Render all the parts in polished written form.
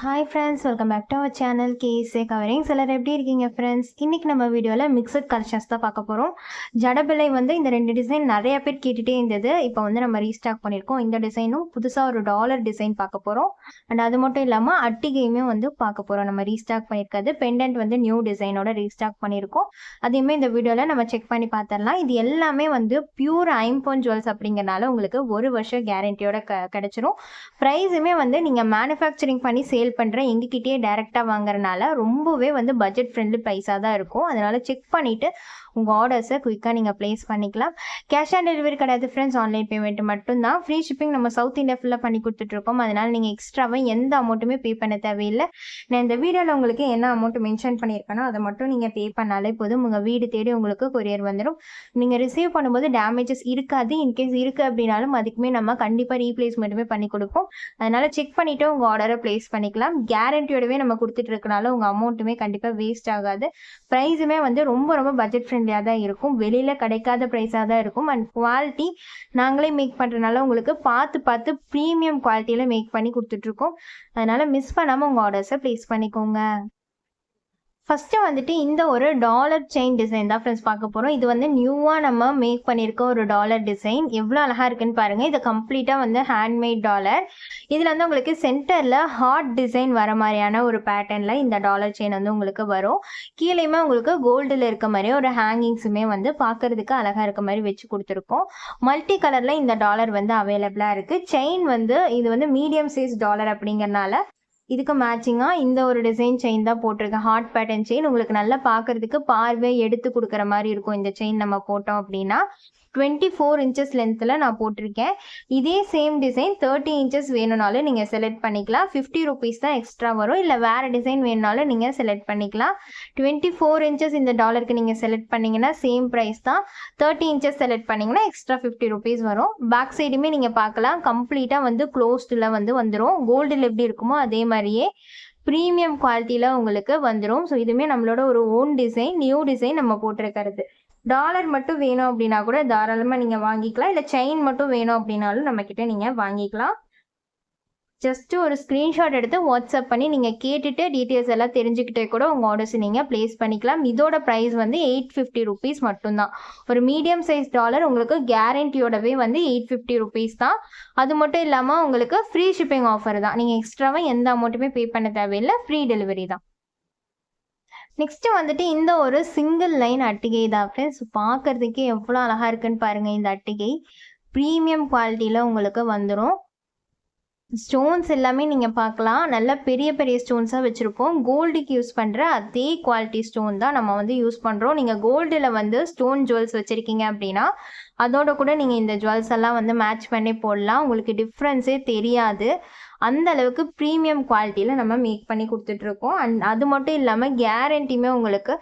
Hi friends, welcome back to our channel KSA Covering. சிலர் எப்படி இருக்கீங்க ஃப்ரெண்ட்ஸ்? இன்னைக்கு நம்ம வீடியோவில் மிக்சட் கலெக்ஷன்ஸ் தான் பார்க்க போகிறோம். ஜடபிள்ளை வந்து இந்த 2 டிசைன் நிறைய பேர் கேட்டுகிட்டே இருந்தது. இப்போ வந்து நம்ம ரீஸ்டாக் பண்ணியிருக்கோம். இந்த டிசைனும் புதுசாக ஒரு டாலர் டிசைன் பார்க்க போகிறோம். அண்ட் அது மட்டும் இல்லாமல் அட்டிகையுமே வந்து பார்க்க போகிறோம். நம்ம ரீஸ்டாக் பண்ணியிருக்கிறது பெண்டன்ட் வந்து நியூ டிசைனோட ரீஸ்டாக் பண்ணியிருக்கோம். அதையுமே இந்த வீடியோவில் நம்ம செக் பண்ணி பார்த்துடலாம். இது எல்லாமே வந்து பியூர் ஐம்பொன் ஜுவல்ஸ் அப்படிங்கிறனால உங்களுக்கு 1 வருஷம் கேரண்டியோட கிடைச்சிரும். ப்ரைஸுமே வந்து நீங்கள் மேனுஃபேக்சரிங் பண்ணி சேல் பண்ற எங்ககிட்டயே டைரக்டா வாங்குறனால ரொம்பவே வந்து பட்ஜெட் ஃப்ரெண்ட்லி பிரைஸா தான் இருக்கும். அதனால செக் பண்ணிட்டு உங்க ஆர்டர்ஸை குயிக்கா நீங்க பிளேஸ் பண்ணிக்கலாம். கேஷ் ஆன் டெலிவரி கிடையாது ஃப்ரெண்ட்ஸ், ஆன்லைன் பேமெண்ட் மட்டும் தான். ஃப்ரீ ஷிப்பிங் நம்ம சவுத் இந்தியா ஃபுல்லா பண்ணி கொடுத்துட்டு இருக்கோம். அதனால நீங்க எக்ஸ்ட்ராவா எந்த அமௌண்ட்டுமே பே பண்ண தேவையில்லை. நான் இந்த வீடியோல உங்களுக்கு என்ன அமௌண்ட் மென்ஷன் பண்ணியிருக்கேனோ அதை மட்டும் நீங்க பே பண்ணாலே போதும். உங்க வீடு தேடி உங்களுக்கு கொரியர் வந்துடும். நீங்க ரிசீவ் பண்ணும்போது டேமேஜஸ் இருக்காது. இன்கேஸ் இருக்கு அப்படின்னாலும் அதுக்குமே நம்ம கண்டிப்பா ரீப்ளேஸ்மெண்ட்டுமே பண்ணி கொடுப்போம். அதனால செக் பண்ணிட்டு உங்க ஆர்டரை பிளேஸ் பண்ணிக்கலாம். கேரண்டியோடவே நம்ம கொடுத்துட்டு இருக்கனால உங்க அமௌண்ட்டுமே கண்டிப்பா வேஸ்ட் ஆகாது. பிரைஸுமே வந்து ரொம்ப பட்ஜெட் ஃப்ரெண்ட்லியா தான் இருக்கும். வெளியில கிடைக்காத பிரைஸா தான் இருக்கும். அண்ட் குவாலிட்டி நாங்களே மேக் பண்றதுனால உங்களுக்கு பார்த்து ப்ரீமியம் குவாலிட்டியில மேக் பண்ணி கொடுத்துட்டு இருக்கோம். அதனால மிஸ் பண்ணாம உங்க ஆர்டர்ஸை பிளேஸ் பண்ணிக்கோங்க. ஃபஸ்ட்டு வந்துட்டு இந்த ஒரு டாலர் செயின் டிசைன் தான் ஃப்ரெண்ட்ஸ் பார்க்க போகிறோம். இது வந்து நியூவாக நம்ம மேக் பண்ணியிருக்க ஒரு டாலர் டிசைன். எவ்வளோ அழகாக இருக்குன்னு பாருங்கள். இது கம்ப்ளீட்டாக வந்து ஹேண்ட்மேட் டாலர். இதில் வந்து உங்களுக்கு சென்டரில் ஹார்ட் டிசைன் வர மாதிரியான ஒரு பேட்டர்னில் இந்த டாலர் செயின் வந்து உங்களுக்கு வரும். கீழேயுமே உங்களுக்கு கோல்டில் இருக்க மாதிரியே ஒரு ஹேங்கிங்ஸுமே வந்து பார்க்குறதுக்கு அழகாக இருக்க மாதிரி வச்சு கொடுத்துருக்கோம். மல்டி கலரில் இந்த டாலர் வந்து அவைலபிளாக இருக்குது. செயின் வந்து இது வந்து மீடியம் சைஸ் டாலர் அப்படிங்கிறனால இதுக்கு மேட்சிங்காக இந்த ஒரு டிசைன் செயின் தான் போட்டிருக்கேன். ஹார்ட் பேட்டர்ன் செயின் உங்களுக்கு நல்லா பார்க்கறதுக்கு பார்வை எடுத்து கொடுக்குற மாதிரி இருக்கும். இந்த செயின் நம்ம போட்டோம் அப்படின்னா 24 இன்ச்சஸ் லென்த்தில் நான் போட்டிருக்கேன். இதே சேம் டிசைன் 30 இன்ச்சஸ் வேணும்னாலும் நீங்கள் செலக்ட் பண்ணிக்கலாம். 50 ருபீஸ் தான் எக்ஸ்ட்ரா வரும். இல்லை வேறு டிசைன் வேணும்னாலும் நீங்கள் செலக்ட் பண்ணிக்கலாம். 24 இன்ச்சஸ் இந்த டாலருக்கு நீங்கள் செலக்ட் பண்ணிங்கன்னா சேம் ப்ரைஸ் தான். 30 இன்ச்சஸ் செலக்ட் பண்ணிங்கன்னா எக்ஸ்ட்ரா 50 ருபீஸ் வரும். பேக் சைடுமே நீங்கள் பார்க்கலாம், கம்ப்ளீட்டாக வந்து க்ளோஸ்டில் வந்து வந்துடும். கோல்டில் எப்படி இருக்குமோ அதே மாதிரியே ப்ரீமியம் குவாலிட்டியில் உங்களுக்கு வந்துடும். ஸோ இதுவுமே நம்மளோட ஒரு ஓன் டிசைன், நியூ டிசைன் நம்ம போட்டிருக்கிறது. டாலர் மட்டும் வேணும் அப்படின்னா கூட தாராளமாக நீங்கள் வாங்கிக்கலாம். இல்லை செயின் மட்டும் வேணும் அப்படின்னாலும் நம்மக்கிட்ட நீங்கள் வாங்கிக்கலாம். ஜஸ்ட்டு ஒரு ஸ்க்ரீன்ஷாட் எடுத்து வாட்ஸ்அப் பண்ணி நீங்கள் கேட்டுட்டு டீட்டெயில்ஸ் எல்லாம் தெரிஞ்சுக்கிட்டே கூட உங்கள் ஆர்டர்ஸ் நீங்கள் ப்ளேஸ் பண்ணிக்கலாம். இதோட ப்ரைஸ் வந்து 850 ருபீஸ் மட்டும்தான். ஒரு மீடியம் சைஸ் டாலர் உங்களுக்கு கேரண்டியோடவே வந்து 850 ருபீஸ் தான். அது மட்டும் இல்லாமல் உங்களுக்கு ஃப்ரீ ஷிப்பிங் ஆஃபர் தான். நீங்கள் எக்ஸ்ட்ராவாக எந்த அமௌண்ட்டுமே பே பண்ண தேவையில்லை. ஃப்ரீ டெலிவரி தான். நெக்ஸ்ட்டு வந்துட்டு இந்த ஒரு சிங்கிள் லைன் அட்டிகை தான் ஃப்ரெண்ட்ஸ். பார்க்கறதுக்கே எவ்வளோ அழகாக இருக்குன்னு பாருங்கள். இந்த அட்டிகை ப்ரீமியம் குவாலிட்டியில் உங்களுக்கு வந்துடும். ஸ்டோன்ஸ் எல்லாமே நீங்கள் பார்க்கலாம், நல்ல பெரிய ஸ்டோன்ஸாக வச்சுருக்கோம். கோல்டுக்கு யூஸ் பண்ணுற அதே குவாலிட்டி ஸ்டோன் தான் நம்ம வந்து யூஸ் பண்ணுறோம். நீங்கள் கோல்டில் வந்து ஸ்டோன் ஜுவல்ஸ் வச்சுருக்கீங்க அப்படின்னா அதோட கூட நீங்கள் இந்த ஜுவல்ஸ் எல்லாம் வந்து மேட்ச் பண்ணி போடலாம். உங்களுக்கு டிஃப்ரென்ஸே தெரியாது. அந்த அளவுக்கு ப்ரீமியம் குவாலிட்டியில் நம்ம மேக் பண்ணி கொடுத்துட்ருக்கோம். அண்ட் அது மட்டும் இல்லாமல் கேரண்டியுமே உங்களுக்கு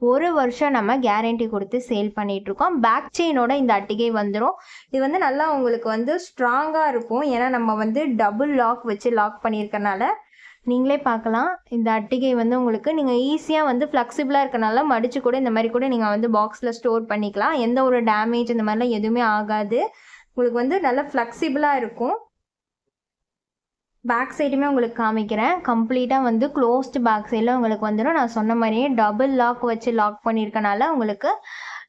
1 வருஷம் நம்ம கேரண்டி கொடுத்து சேல் பண்ணிகிட்ருக்கோம். பேக் செயினோட இந்த அட்டிகை வந்துடும். இது வந்து நல்லா உங்களுக்கு வந்து ஸ்ட்ராங்காக இருக்கும். ஏன்னா நம்ம வந்து டபுள் லாக் வச்சு லாக் பண்ணியிருக்கனால நீங்களே பார்க்கலாம். இந்த அட்டிகை வந்து உங்களுக்கு நீங்கள் ஈஸியாக வந்து ஃப்ளெக்சிபிளாக இருக்கனால மடித்து கூட இந்த மாதிரி கூட நீங்கள் வந்து பாக்ஸில் ஸ்டோர் பண்ணிக்கலாம். எந்த ஒரு டேமேஜ் இந்த மாதிரிலாம் எதுவுமே ஆகாது. உங்களுக்கு வந்து நல்லா ஃப்ளெக்சிபிளாக இருக்கும். பேக் சைடுமே உங்களுக்கு காமிக்கிறேன். கம்ப்ளீட்டாக வந்து க்ளோஸ்டு பேக் சைடில் உங்களுக்கு வந்துடும். நான் சொன்ன மாதிரியே டபுள் லாக் வச்சு லாக் பண்ணியிருக்கனால உங்களுக்கு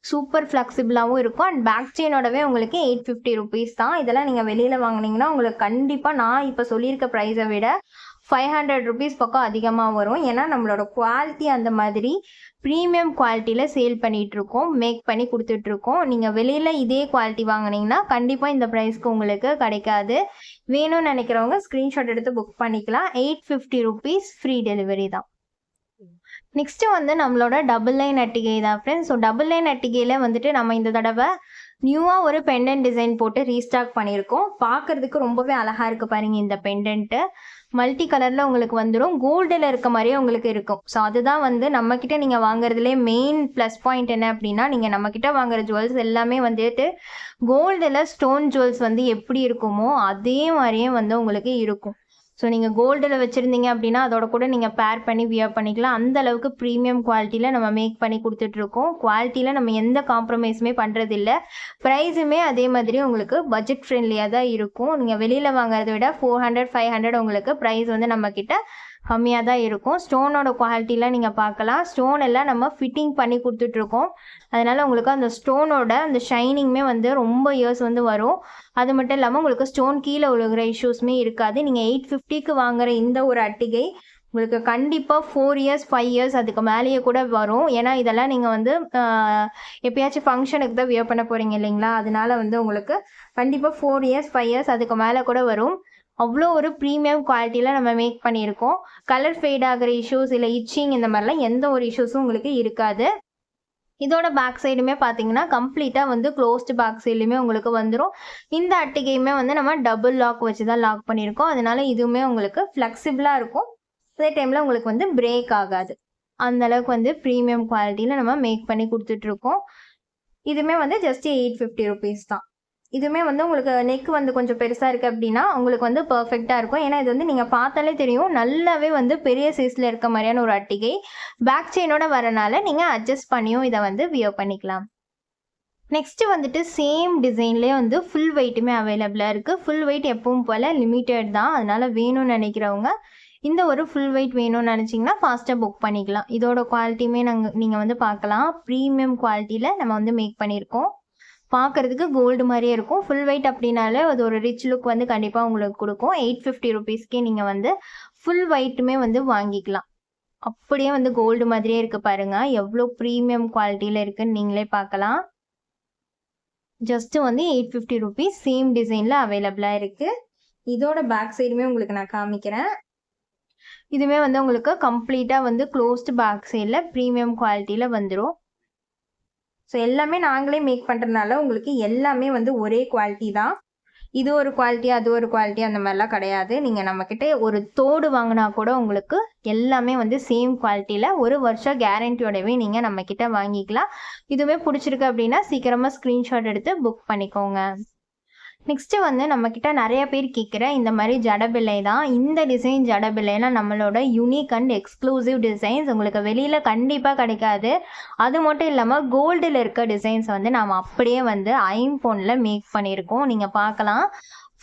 சூப்பர் ஃப்ளெக்சிபிளாகவும் இருக்கும். அண்ட் பேக் செயினோடவே உங்களுக்கு 850 ருபீஸ் தான். இதெல்லாம் நீங்கள் வெளியில் வாங்கினீங்கன்னா உங்களுக்கு கண்டிப்பாக நான் இப்போ சொல்லியிருக்க ப்ரைஸை விட 500 ருபீஸ் பக்கம் அதிகமாக வரும். ஏன்னா நம்மளோட குவாலிட்டி அந்த மாதிரி ப்ரீமியம் குவாலிட்டியில் சேல் பண்ணிகிட்ருக்கோம், மேக் பண்ணி கொடுத்துட்ருக்கோம். நீங்கள் வெளியில் இதே குவாலிட்டி வாங்கினீங்கன்னா கண்டிப்பாக இந்த ப்ரைஸ்க்கு உங்களுக்கு கிடைக்காது. வேணும்னு நினைக்கிறவங்க ஸ்க்ரீன்ஷாட் எடுத்து புக் பண்ணிக்கலாம். 850 ருபீஸ் ஃப்ரீ டெலிவரி தான். நெக்ஸ்ட்டு வந்து நம்மளோட டபுள் லைன் அட்டிகை தான் ஃப்ரெண்ட்ஸ். ஸோ டபுள் லைன் அட்டிகையில் வந்துட்டு நம்ம இந்த தடவை நியூவாக ஒரு பெண்டன்ட் டிசைன் போட்டு ரீஸ்டாக் பண்ணியிருக்கோம். பார்க்குறதுக்கு ரொம்பவே அழகாக இருக்குது பாருங்கள். இந்த பெண்டன்ட்டு மல்டி கலரில் உங்களுக்கு வந்துடும். கோல்டில் இருக்க மாதிரியே உங்களுக்கு இருக்கும். ஸோ அதுதான் வந்து நம்மக்கிட்ட நீங்கள் வாங்குறதுலே மெயின் ப்ளஸ் பாயிண்ட் என்ன அப்படின்னா, நீங்கள் நம்மக்கிட்ட வாங்குற ஜுவல்ஸ் எல்லாமே வந்துட்டு கோல்டில் ஸ்டோன் ஜுவல்ஸ் வந்து எப்படி இருக்குமோ அதே மாதிரியே வந்து உங்களுக்கு இருக்கும். ஸோ நீங்கள் கோல்டில் வச்சுருந்தீங்க அப்படின்னா அதோட கூட நீங்கள் பேர் பண்ணி வியர் பண்ணிக்கலாம். அந்த அளவுக்கு ப்ரீமியம் குவாலிட்டியில் நம்ம மேக் பண்ணி கொடுத்துட்ருக்கோம். குவாலிட்டியில் நம்ம எந்த காம்ப்ரமைஸுமே பண்ணுறதில்ல. ப்ரைஸுமே அதே மாதிரி உங்களுக்கு பட்ஜெட் ஃப்ரெண்ட்லியாக தான் இருக்கும். நீங்கள் வெளியில் வாங்குறத விட 400 500 உங்களுக்கு ப்ரைஸ் வந்து நம்மக்கிட்ட கம்மியாக தான் இருக்கும். ஸ்டோனோட குவாலிட்டிலாம் நீங்கள் பார்க்கலாம். ஸ்டோன் எல்லாம் நம்ம ஃபிட்டிங் பண்ணி கொடுத்துட்ருக்கோம். அதனால் உங்களுக்கு அந்த ஸ்டோனோட அந்த ஷைனிங்குமே வந்து ரொம்ப இயர்ஸ் வந்து வரும். அது மட்டும் இல்லாமல் உங்களுக்கு ஸ்டோன் கீழே விழுகிற இஷ்யூஸுமே இருக்காது. நீங்கள் 850க்கு வாங்குகிற இந்த ஒரு அட்டிகை உங்களுக்கு கண்டிப்பாக 4 இயர்ஸ் 5 இயர்ஸ் அதுக்கு மேலேயே கூட வரும். ஏன்னா இதெல்லாம் நீங்கள் வந்து எப்பயாச்சும் ஃபங்க்ஷனுக்கு தான் வியர் பண்ண போகிறீங்க இல்லைங்களா? அதனால வந்து உங்களுக்கு கண்டிப்பாக 4 இயர்ஸ் 5 இயர்ஸ் அதுக்கு மேலே கூட வரும். அவ்வளோ ஒரு ப்ரீமியம் குவாலிட்டியில் நம்ம மேக் பண்ணியிருக்கோம். கலர் ஃபேட் ஆகிற இஷ்யூஸ் இல்லை இச்சிங் இந்த மாதிரிலாம் எந்த ஒரு இஷ்யூஸும் உங்களுக்கு இருக்காது. இதோட பேக் சைடுமே பார்த்தீங்கன்னா கம்ப்ளீட்டாக வந்து க்ளோஸ்டு பேக் சைடுலையுமே உங்களுக்கு வந்துடும். இந்த அட்டிகையுமே வந்து நம்ம டபுள் லாக் வச்சு தான் லாக் பண்ணியிருக்கோம். அதனால இதுவுமே உங்களுக்கு ஃப்ளெக்சிபிளாக இருக்கும். அதே டைமில் உங்களுக்கு வந்து பிரேக் ஆகாது. அந்தளவுக்கு வந்து ப்ரீமியம் குவாலிட்டியில் நம்ம மேக் பண்ணி கொடுத்துட்ருக்கோம். இதுவுமே வந்து ஜஸ்ட் 850 ருபீஸ் தான். இதுவுமே வந்து உங்களுக்கு நெக் வந்து கொஞ்சம் பெருசாக இருக்குது அப்படின்னா உங்களுக்கு வந்து பர்ஃபெக்டாக இருக்கும். ஏன்னா இது வந்து நீங்கள் பார்த்தாலே தெரியும் நல்லாவே வந்து பெரிய சைஸில் இருக்க மாதிரியான ஒரு அட்டிகை. பேக் செயினோட வரனால நீங்கள் அட்ஜஸ்ட் பண்ணியும் இதை வந்து வியர் பண்ணிக்கலாம். நெக்ஸ்ட்டு வந்துட்டு சேம் டிசைன்லேயே வந்து ஃபுல் வெயிட்டுமே அவைலபிளாக இருக்குது. ஃபுல் வெயிட் எப்பவும் போல் லிமிட்டட் தான். அதனால் வேணும்னு நினைக்கிறவங்க இந்த ஒரு ஃபுல் வெயிட் வேணும்னு நினச்சிங்கன்னா ஃபாஸ்ட்டாக புக் பண்ணிக்கலாம். இதோட குவாலிட்டியுமே நீங்கள் வந்து பார்க்கலாம். ப்ரீமியம் குவாலிட்டியில் நம்ம வந்து மேக் பண்ணியிருக்கோம். பார்க்குறதுக்கு கோல்டு மாதிரியே இருக்கும். ஃபுல் வெயிட் அப்படின்னாலே அது ஒரு ரிச் லுக் வந்து கண்டிப்பாக உங்களுக்கு கொடுக்கும். 850 ருபீஸ்க்கே நீங்கள் வந்து ஃபுல் வெயிட்டுமே வந்து வாங்கிக்கலாம். அப்படியே வந்து கோல்டு மாதிரியே இருக்குது பாருங்கள். எவ்வளோ ப்ரீமியம் குவாலிட்டியில் இருக்குதுன்னு நீங்களே பார்க்கலாம். ஜஸ்ட்டு வந்து 850 ருபீஸ் சேம் டிசைனில் அவைலபிளாக இருக்குது. இதோட பேக் சைடுமே உங்களுக்கு நான் காமிக்கிறேன். இதுவுமே வந்து உங்களுக்கு கம்ப்ளீட்டாக வந்து க்ளோஸ்டு பேக் சைடில் ப்ரீமியம் குவாலிட்டியில் வந்துடும். ஸோ எல்லாமே நாங்களே மேக் பண்ணுறதுனால உங்களுக்கு எல்லாமே வந்து ஒரே குவாலிட்டி தான். இது ஒரு குவாலிட்டி அது ஒரு குவாலிட்டி அந்த மாதிரிலாம் கிடையாது. நீங்கள் நம்மக்கிட்ட ஒரு தோடு வாங்கினா கூட உங்களுக்கு எல்லாமே வந்து சேம் குவாலிட்டியில் 1 வருஷம் கேரண்டியோடவே நீங்கள் நம்மக்கிட்ட வாங்கிக்கலாம். இதுவுமே பிடிச்சிருக்கு அப்படின்னா சீக்கிரமாக ஸ்க்ரீன்ஷாட் எடுத்து புக் பண்ணிக்கோங்க. நெக்ஸ்ட்டு வந்து நம்மக்கிட்ட நிறைய பேர் கேட்குற இந்த மாதிரி ஜடபிள்ளை தான். இந்த டிசைன் ஜடபிள்ளைனா நம்மளோட யூனிக் அண்ட் எக்ஸ்க்ளூசிவ் டிசைன்ஸ். உங்களுக்கு வெளியில் கண்டிப்பாக கிடைக்காது. அது மட்டும் இல்லாமல் கோல்டில் இருக்க டிசைன்ஸ் வந்து நாம் அப்படியே வந்து ஐம்போனில் மேக் பண்ணியிருக்கோம். நீங்கள் பார்க்கலாம்.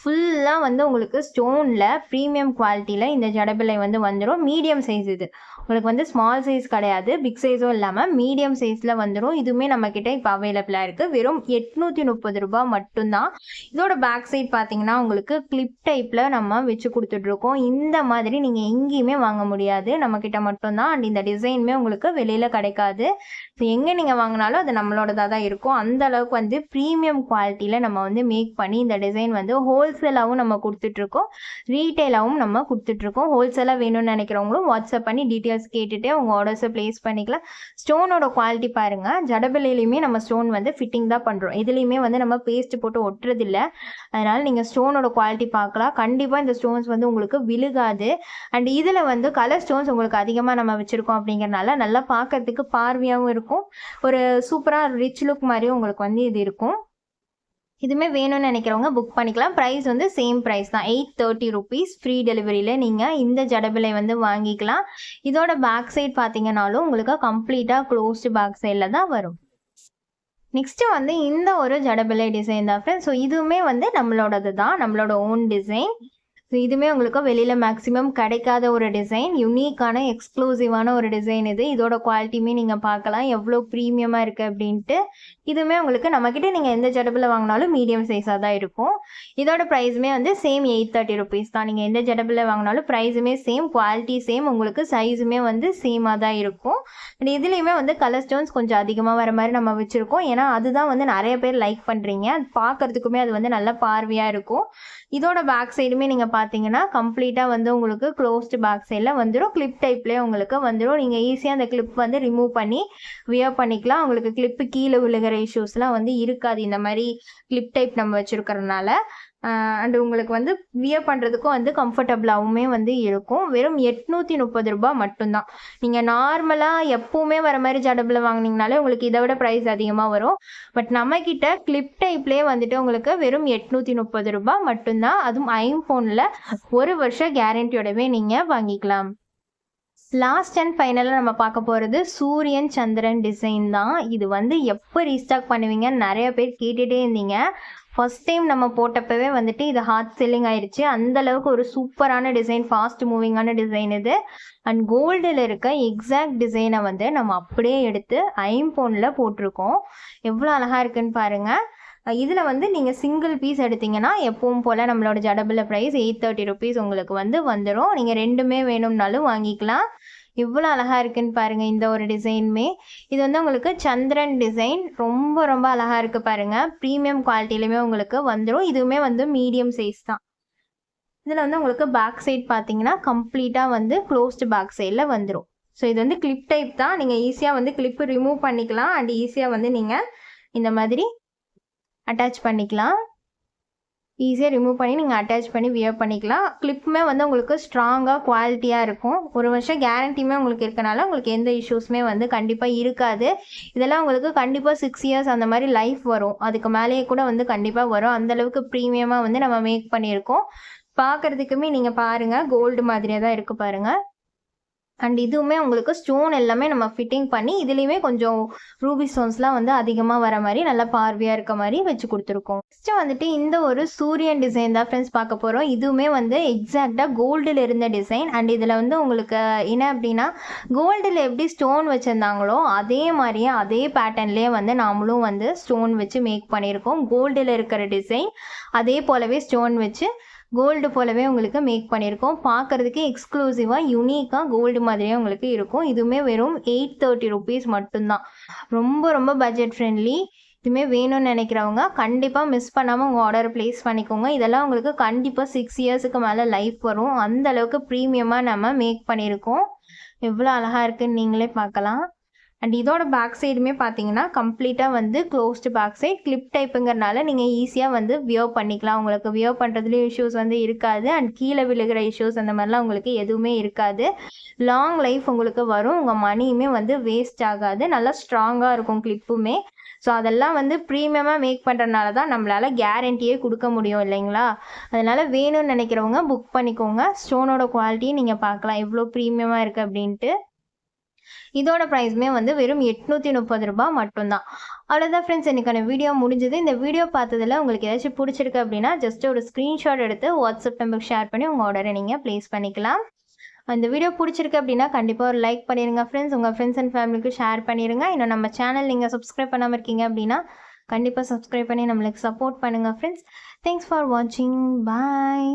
ஃபுல்லாக வந்து உங்களுக்கு ஸ்டோனில் ப்ரீமியம் குவாலிட்டியில் இந்த ஜடபிள்ளை வந்து வந்துடும். மீடியம் சைஸ் இது உங்களுக்கு வந்து ஸ்மால் சைஸ் கிடையாது, பிக் சைஸும் இல்லாமல் மீடியம் சைஸில் வந்துடும். இதுவுமே நம்மக்கிட்ட இப்போ அவைலபிளாக இருக்குது. வெறும் 830 ரூபா மட்டும்தான். இதோட பேக் சைட் பார்த்தீங்கன்னா உங்களுக்கு கிளிப் டைப்பில் நம்ம வச்சு கொடுத்துட்ருக்கோம். இந்த மாதிரி நீங்கள் எங்கேயுமே வாங்க முடியாது, நம்மக்கிட்ட மட்டும்தான். அண்ட் இந்த டிசைனுமே உங்களுக்கு வெளியில் கிடைக்காது. ஸோ எங்கே நீங்கள் வாங்கினாலும் அது நம்மளோடதாக தான் இருக்கும். அந்த அளவுக்கு வந்து ப்ரீமியம் குவாலிட்டியில் நம்ம வந்து மேக் பண்ணி இந்த டிசைன் வந்து ஹோல்சேலாகவும் நம்ம கொடுத்துட்ருக்கோம், ரீட்டெயிலாகவும் நம்ம கொடுத்துட்ருக்கோம். ஹோல்சேலாக வேணும்னு நினைக்கிறவங்களும் வாட்ஸ்அப் பண்ணி டீட்டெயில்ஸ் கேட்டுட்டு உங்கள் ஆர்டர்ஸை ப்ளேஸ் பண்ணிக்கலாம். ஸ்டோனோட குவாலிட்டி பாருங்கள். ஜடபிள்ளையிலையுமே நம்ம ஸ்டோன் வந்து ஃபிட்டிங் தான் பண்ணுறோம். இதுலேயுமே வந்து நம்ம பேஸ்ட் போட்டு ஒட்டுறதில்ல. அதனால் நீங்கள் ஸ்டோனோட குவாலிட்டி பார்க்கலாம். கண்டிப்பாக இந்த ஸ்டோன்ஸ் வந்து உங்களுக்கு விழுகாது. அண்ட் இதில் வந்து கலர் ஸ்டோன்ஸ் உங்களுக்கு அதிகமாக நம்ம வச்சுருக்கோம் அப்படிங்கிறனால நல்லா பார்க்கறதுக்கு பார்வையாகவும் இருக்கும். ஒரு சூப்பராக ரிச் லுக் மாதிரியும் உங்களுக்கு வந்து இது இருக்கும். இதுவுமே வேணும்னு நினைக்கிறவங்க புக் பண்ணிக்கலாம். ப்ரைஸ் வந்து சேம் ப்ரைஸ் தான், 830 ருபீஸ். ஃப்ரீ டெலிவரியில் நீங்கள் இந்த ஜடபிள்ளை வந்து வாங்கிக்கலாம். இதோட பேக் சைட் பார்த்தீங்கன்னாலும் உங்களுக்கு கம்ப்ளீட்டாக க்ளோஸ்டு பேக் சைடில் தான் வரும். நெக்ஸ்ட்டு வந்து இந்த ஒரு ஜடபிள்ளை டிசைன் தான் ஃப்ரெண்ட்ஸ். ஸோ இதுவுமே வந்து நம்மளோடது தான், நம்மளோட ஓன் டிசைன். ஸோ இதுவுமே உங்களுக்கு வெளியில் மேக்ஸிமம் கிடைக்காத ஒரு டிசைன், யுனிக்கான எக்ஸ்க்ளூசிவான ஒரு டிசைன் இது. இதோட குவாலிட்டியுமே நீங்கள் பார்க்கலாம் எவ்வளோ ப்ரீமியமாக இருக்குது அப்படின்ட்டு. இதுவுமே உங்களுக்கு நம்மக்கிட்ட நீங்கள் எந்த ஜடபிள்ளை வாங்கினாலும் மீடியம் சைஸாக தான் இருக்கும். இதோட ப்ரைஸுமே வந்து சேம் 830 ருபீஸ் தான். நீங்கள் எந்த ஜடபிள்ளை வாங்கினாலும் ப்ரைஸுமே சேம், குவாலிட்டி சேம், உங்களுக்கு சைஸுமே வந்து சேமாக தான் இருக்கும். அண்ட் இதுலேயுமே வந்து கலர் ஸ்டோன்ஸ் கொஞ்சம் அதிகமாக வர மாதிரி நம்ம வச்சுருக்கோம். ஏன்னா அதுதான் வந்து நிறைய பேர் லைக் பண்ணுறீங்க. அது பார்க்குறதுக்குமே அது வந்து நல்ல பார்வையாக இருக்கும். இதோட பேக் சைடுமே நீங்கள் பார்த்தீங்கன்னா கம்ப்ளீட்டாக வந்து உங்களுக்கு க்ளோஸ்டு பேக் சைடில் வந்துடும். கிளிப் டைப்லேயே உங்களுக்கு வந்துடும். நீங்கள் ஈஸியாக அந்த கிளிப் வந்து ரிமூவ் பண்ணி வியர் பண்ணிக்கலாம். உங்களுக்கு கிளிப்பு கீழே விழுகிற இஷ்யூஸ்லாம் வந்து இருக்காது இந்த மாதிரி கிளிப் டைப் நம்ம வச்சுருக்கறனால. அண்டு உங்களுக்கு வந்து வியர் பண்ணுறதுக்கும் வந்து கம்ஃபர்டபுளாகவுமே வந்து இருக்கும். வெறும் 830 ரூபா மட்டும்தான். நீங்கள் நார்மலாக எப்போவுமே வர மாதிரி ஜடபிள்ளை வாங்கினீங்கனாலே உங்களுக்கு இதை விட ப்ரைஸ் அதிகமாக வரும். பட் நம்மக்கிட்ட கிளிப் டைப்லேயே வந்துட்டு உங்களுக்கு வெறும் 830 ரூபா மட்டும்தான். அதுவும் ஐம்போனில் 1 வருஷம் கேரண்டியோடவே நீங்கள் வாங்கிக்கலாம். லாஸ்ட் அண்ட் ஃபைனலாக நம்ம பார்க்க போகிறது சூரியன் சந்திரன் டிசைன் தான். இது வந்து எப்போ ரீஸ்டாக் பண்ணுவீங்கன்னு நிறைய பேர் கேட்டுகிட்டே இருந்தீங்க. ஃபர்ஸ்ட் டைம் நம்ம போட்டப்பவே வந்துட்டு இது ஹார்ட் செல்லிங் ஆயிடுச்சு. அந்த அளவுக்கு ஒரு சூப்பரான டிசைன், ஃபாஸ்ட் மூவிங்கான டிசைன் இது. அண்ட் கோல்டில் இருக்க எக்ஸாக்ட் டிசைனை வந்து நம்ம அப்படியே எடுத்து ஐம்பொனில் போட்டிருக்கோம். எவ்வளோ அழகாக இருக்குன்னு பாருங்கள். இதில் வந்து நீங்கள் சிங்கிள் பீஸ் எடுத்தீங்கன்னா எப்பவும் போல் நம்மளோட ஜடபில் ப்ரைஸ் 830 rupees உங்களுக்கு வந்து வந்துடும். நீங்கள் ரெண்டுமே வேணும்னாலும் வாங்கிக்கலாம். இவ்வளோ அழகாக இருக்குன்னு பாருங்கள் இந்த ஒரு டிசைனுமே. இது வந்து உங்களுக்கு சந்திரன் டிசைன், ரொம்ப ரொம்ப அழகாக இருக்குது பாருங்கள். ப்ரீமியம் குவாலிட்டிலையுமே உங்களுக்கு வந்துடும். இதுவுமே வந்து மீடியம் சைஸ் தான். இதில் வந்து உங்களுக்கு பேக் சைட் பார்த்தீங்கன்னா கம்ப்ளீட்டாக வந்து க்ளோஸ்டு பேக் சைடில் வந்துடும். ஸோ இது வந்து கிளிப் டைப் தான். நீங்கள் ஈஸியாக வந்து கிளிப்பு ரிமூவ் பண்ணிக்கலாம். அண்ட் ஈஸியாக வந்து நீங்கள் இந்த மாதிரி அட்டாச் பண்ணிக்கலாம். ஈஸியாக ரிமூவ் பண்ணி நீங்கள் அட்டாச் பண்ணி வியர் பண்ணிக்கலாம். கிளிப்புமே வந்து உங்களுக்கு ஸ்ட்ராங்காக குவாலிட்டியாக இருக்கும். 1 வருஷம் கேரண்டியுமே உங்களுக்கு இருக்கனால உங்களுக்கு எந்த இஷ்யூஸுமே வந்து கண்டிப்பாக இருக்காது. இதெல்லாம் உங்களுக்கு கண்டிப்பாக 6 years அந்த மாதிரி லைஃப் வரும். அதுக்கு மேலேயே கூட வந்து கண்டிப்பாக வரும். அந்தளவுக்கு ப்ரீமியமாக வந்து நம்ம மேக் பண்ணியிருக்கோம். பார்க்குறதுக்குமே நீங்கள் பாருங்கள் கோல்டு மாதிரியே தான் இருக்குது பாருங்கள். அண்ட் இதுவுமே உங்களுக்கு ஸ்டோன் எல்லாமே நம்ம ஃபிட்டிங் பண்ணி இதுலேயுமே கொஞ்சம் ரூபி ஸ்டோன்ஸ்லாம் வந்து அதிகமாக வர மாதிரி நல்லா பார்வையாக இருக்க மாதிரி வச்சு கொடுத்துருக்கோம். நெக்ஸ்ட்டு வந்துட்டு இந்த ஒரு சூரியன் டிசைன் தான் ஃப்ரெண்ட்ஸ் பார்க்க போகிறோம். இதுவுமே வந்து எக்ஸாக்டாக கோல்டில் இருந்த டிசைன். அண்ட் இதில் வந்து உங்களுக்கு என்ன அப்படின்னா கோல்டில் எப்படி ஸ்டோன் வச்சுருந்தாங்களோ அதே மாதிரியே அதே பேட்டர்ன்லேயே வந்து நாமளும் வந்து ஸ்டோன் வச்சு மேக் பண்ணியிருக்கோம். கோல்டில் இருக்கிற டிசைன் அதே போலவே ஸ்டோன் வச்சு கோல்டு போலவே உங்களுக்கு மேக் பண்ணியிருக்கோம். பார்க்குறதுக்கு எக்ஸ்க்ளூசிவாக யூனிக்காக கோல்டு மாதிரியே உங்களுக்கு இருக்கும். இதுவுமே வெறும் 830 rupees மட்டும்தான். ரொம்ப ரொம்ப பட்ஜெட் ஃப்ரெண்ட்லி. இதுவுமே வேணும்னு நினைக்கிறவங்க கண்டிப்பாக மிஸ் பண்ணாமல் உங்கள் ஆர்டர் ப்ளேஸ் பண்ணிக்கோங்க. இதெல்லாம் உங்களுக்கு கண்டிப்பாக 6 yearsக்கு மேலே லைஃப் வரும். அந்த அளவுக்கு ப்ரீமியமாக நம்ம மேக் பண்ணியிருக்கோம். எவ்வளோ அழகாக இருக்குதுன்னு நீங்களே பார்க்கலாம். அண்ட் இதோட பேக் சைடுமே பார்த்தீங்கன்னா கம்ப்ளீட்டாக வந்து க்ளோஸ்டு பேக் சைட், கிளிப் டைப்புங்கிறனால நீங்கள் ஈஸியாக வந்து வியர் பண்ணிக்கலாம். உங்களுக்கு வியர் பண்ணுறதுலேயும் இஷ்யூஸ் வந்து இருக்காது. அண்ட் கீழே விழுகிற இஷ்யூஸ் அந்த மாதிரிலாம் உங்களுக்கு எதுவுமே இருக்காது. லாங் லைஃப் உங்களுக்கு வரும். உங்கள் மணியுமே வந்து வேஸ்ட் ஆகாது. நல்லா ஸ்ட்ராங்காக இருக்கும் கிளிப்புமே. ஸோ அதெல்லாம் வந்து ப்ரீமியமாக மேக் பண்ணுறதுனால தான் நம்மளால் கேரண்டியே கொடுக்க முடியும் இல்லைங்களா? அதனால் வேணும்னு நினைக்கிறவங்க புக் பண்ணிக்கோங்க. ஸ்டோனோட குவாலிட்டியும் நீங்கள் பார்க்கலாம் எவ்வளோ ப்ரீமியமாக இருக்குது அப்படின்ட்டு. இதோட ப்ரைஸுமே வந்து வெறும் 830 ரூபாய் மட்டும்தான். அவ்வளோதான் ஃப்ரெண்ட்ஸ், இன்றைக்கான வீடியோ முடிஞ்சது. இந்த வீடியோ பார்த்ததில் உங்களுக்கு ஏதாச்சும் பிடிச்சிருக்கு அப்படின்னா ஜஸ்ட் ஒரு ஸ்க்ரீன்ஷாட் எடுத்து வாட்ஸ்அப் நம்பருக்கு ஷேர் பண்ணி உங்கள் ஆர்டரை நீங்கள் ப்ளேஸ் பண்ணிக்கலாம். அந்த வீடியோ பிடிச்சிருக்கு அப்படின்னா கண்டிப்பாக ஒரு லைக் பண்ணிடுங்க ஃப்ரெண்ட்ஸ். உங்கள் ஃப்ரெண்ட்ஸ் அண்ட் ஃபேமிலிக்கு ஷேர் பண்ணிடுங்க. இன்னும் நம்ம சேனல் நீங்கள் சப்ஸ்கிரைப் பண்ணாமல் இருக்கீங்க அப்படின்னா கண்டிப்பாக சப்ஸ்கிரைப் பண்ணி நம்மளுக்கு சப்போர்ட் பண்ணுங்கள் ஃப்ரெண்ட்ஸ். தேங்க்ஸ் ஃபார் வாட்சிங். பாய்.